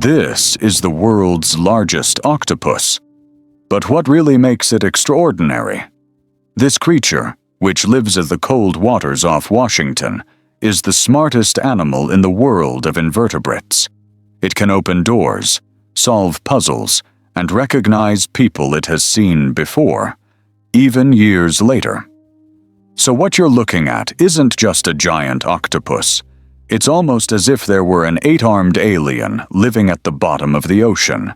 This is the world's largest octopus. But what really makes it extraordinary? This creature, which lives in the cold waters off Washington, is the smartest animal in the world of invertebrates. It can open doors, solve puzzles, and recognize people it has seen before, even years later. So what you're looking at isn't just a giant octopus. It's almost as if there were an 8-armed alien living at the bottom of the ocean.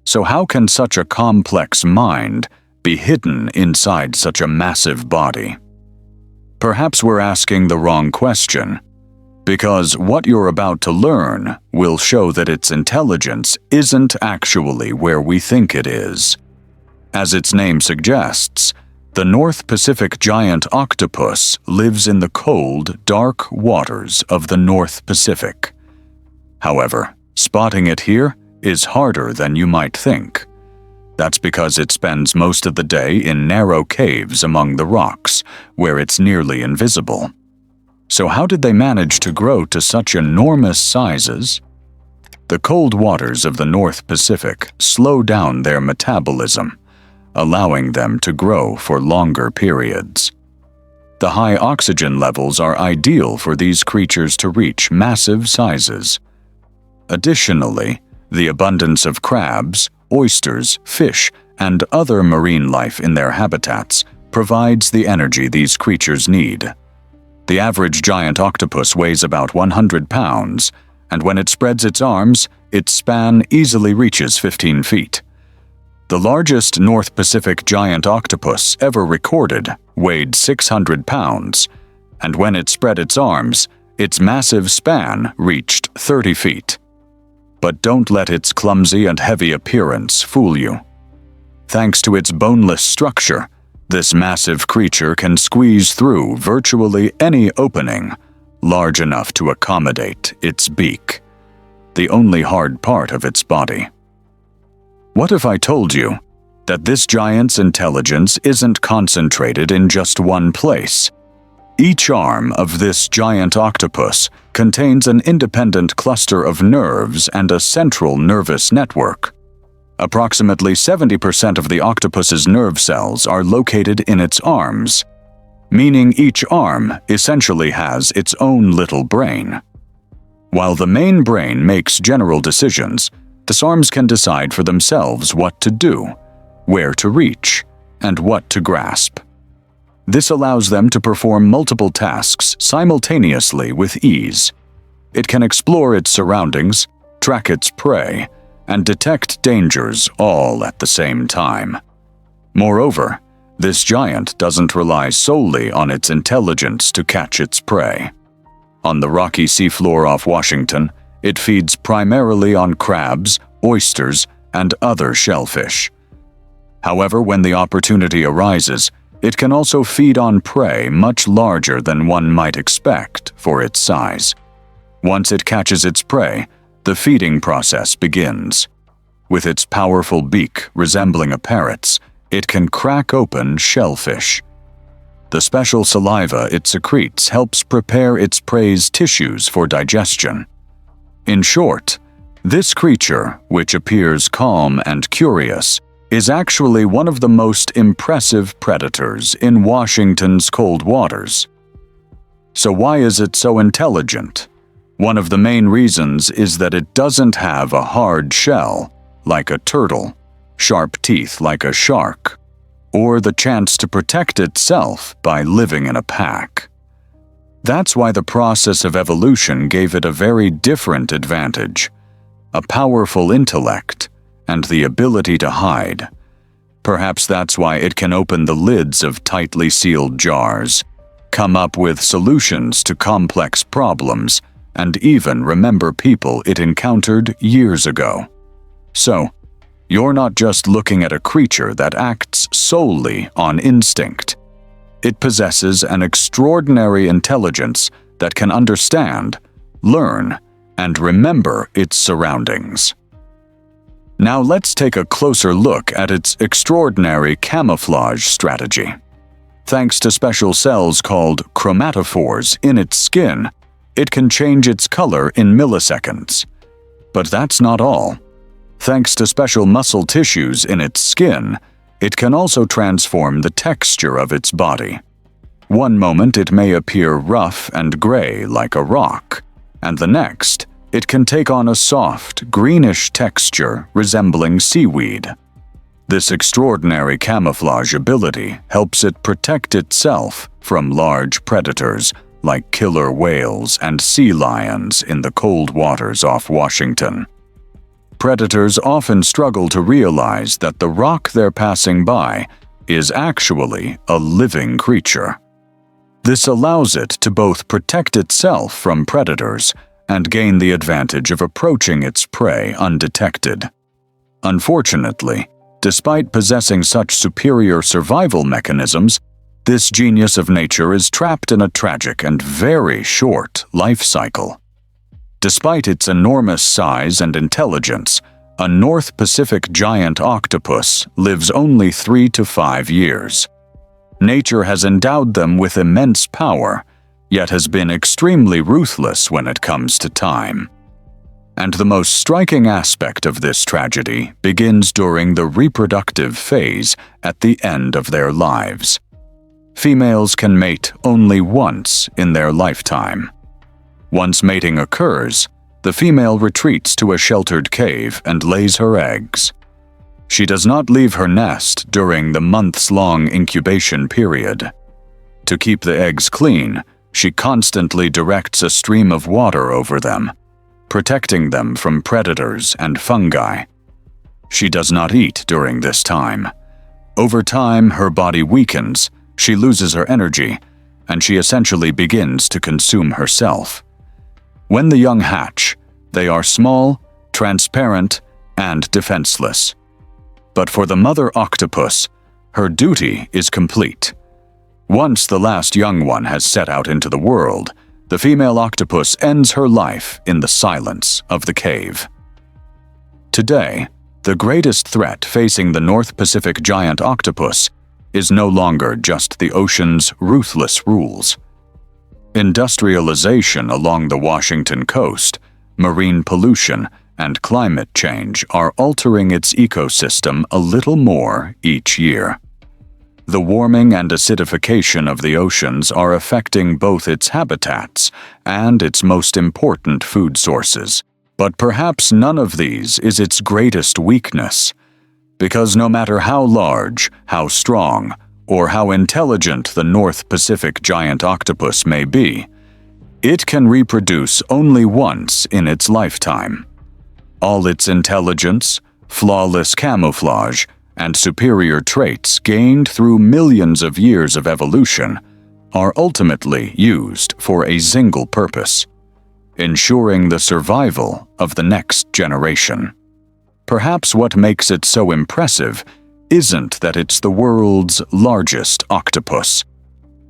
So how can such a complex mind be hidden inside such a massive body? Perhaps we're asking the wrong question, because what you're about to learn will show that its intelligence isn't actually where we think it is. As its name suggests, the North Pacific giant octopus lives in the cold, dark waters of the North Pacific. However, spotting it here is harder than you might think. That's because it spends most of the day in narrow caves among the rocks, where it's nearly invisible. So how did they manage to grow to such enormous sizes? The cold waters of the North Pacific slow down their metabolism, allowing them to grow for longer periods. The high oxygen levels are ideal for these creatures to reach massive sizes. Additionally, the abundance of crabs, oysters, fish, and other marine life in their habitats provides the energy these creatures need. The average giant octopus weighs about 100 pounds, and when it spreads its arms, its span easily reaches 15 feet. The largest North Pacific giant octopus ever recorded weighed 600 pounds, and when it spread its arms, its massive span reached 30 feet. But don't let its clumsy and heavy appearance fool you. Thanks to its boneless structure, this massive creature can squeeze through virtually any opening large enough to accommodate its beak, the only hard part of its body. What if I told you that this giant's intelligence isn't concentrated in just one place? Each arm of this giant octopus contains an independent cluster of nerves and a central nervous network. Approximately 70% of the octopus's nerve cells are located in its arms, meaning each arm essentially has its own little brain. While the main brain makes general decisions, the arms can decide for themselves what to do, where to reach, and what to grasp. This allows them to perform multiple tasks simultaneously with ease. It can explore its surroundings, track its prey, and detect dangers all at the same time. Moreover, this giant doesn't rely solely on its intelligence to catch its prey. On the rocky seafloor off Washington, it feeds primarily on crabs, oysters, and other shellfish. However, when the opportunity arises, it can also feed on prey much larger than one might expect for its size. Once it catches its prey, the feeding process begins. With its powerful beak resembling a parrot's, it can crack open shellfish. The special saliva it secretes helps prepare its prey's tissues for digestion. In short, this creature, which appears calm and curious, is actually one of the most impressive predators in Washington's cold waters. So why is it so intelligent? One of the main reasons is that it doesn't have a hard shell, like a turtle, sharp teeth like a shark, or the chance to protect itself by living in a pack. That's why the process of evolution gave it a very different advantage: a powerful intellect and the ability to hide. Perhaps that's why it can open the lids of tightly sealed jars, come up with solutions to complex problems, and even remember people it encountered years ago. So, you're not just looking at a creature that acts solely on instinct. It possesses an extraordinary intelligence that can understand, learn, and remember its surroundings. Now let's take a closer look at its extraordinary camouflage strategy. Thanks to special cells called chromatophores in its skin, it can change its color in milliseconds. But that's not all. Thanks to special muscle tissues in its skin, it can also transform the texture of its body. One moment it may appear rough and gray like a rock, and the next, it can take on a soft, greenish texture resembling seaweed. This extraordinary camouflage ability helps it protect itself from large predators like killer whales and sea lions in the cold waters off Washington. Predators often struggle to realize that the rock they're passing by is actually a living creature. This allows it to both protect itself from predators and gain the advantage of approaching its prey undetected. Unfortunately, despite possessing such superior survival mechanisms, this genius of nature is trapped in a tragic and very short life cycle. Despite its enormous size and intelligence, a North Pacific giant octopus lives only 3 to 5 years. Nature has endowed them with immense power, yet has been extremely ruthless when it comes to time. And the most striking aspect of this tragedy begins during the reproductive phase at the end of their lives. Females can mate only once in their lifetime. Once mating occurs, the female retreats to a sheltered cave and lays her eggs. She does not leave her nest during the months-long incubation period. To keep the eggs clean, she constantly directs a stream of water over them, protecting them from predators and fungi. She does not eat during this time. Over time, her body weakens, she loses her energy, and she essentially begins to consume herself. When the young hatch, they are small, transparent, and defenseless. But for the mother octopus, her duty is complete. Once the last young one has set out into the world, the female octopus ends her life in the silence of the cave. Today, the greatest threat facing the North Pacific giant octopus is no longer just the ocean's ruthless rules. Industrialization along the Washington coast, marine pollution, and climate change are altering its ecosystem a little more each year. The warming and acidification of the oceans are affecting both its habitats and its most important food sources. But perhaps none of these is its greatest weakness, because no matter how large, how strong, or how intelligent the North Pacific giant octopus may be, it can reproduce only once in its lifetime. All its intelligence, flawless camouflage, and superior traits gained through millions of years of evolution are ultimately used for a single purpose: ensuring the survival of the next generation. Perhaps what makes it so impressive isn't that it's the world's largest octopus.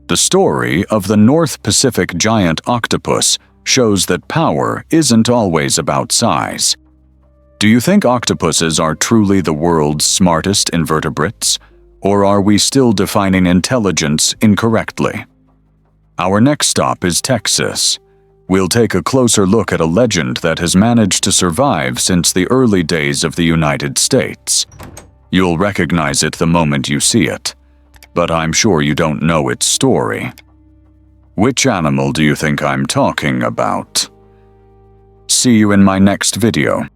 The story of the North Pacific giant octopus shows that power isn't always about size. Do you think octopuses are truly the world's smartest invertebrates, or are we still defining intelligence incorrectly? Our next stop is Texas. We'll take a closer look at a legend that has managed to survive since the early days of the United States. You'll recognize it the moment you see it, but I'm sure you don't know its story. Which animal do you think I'm talking about? See you in my next video.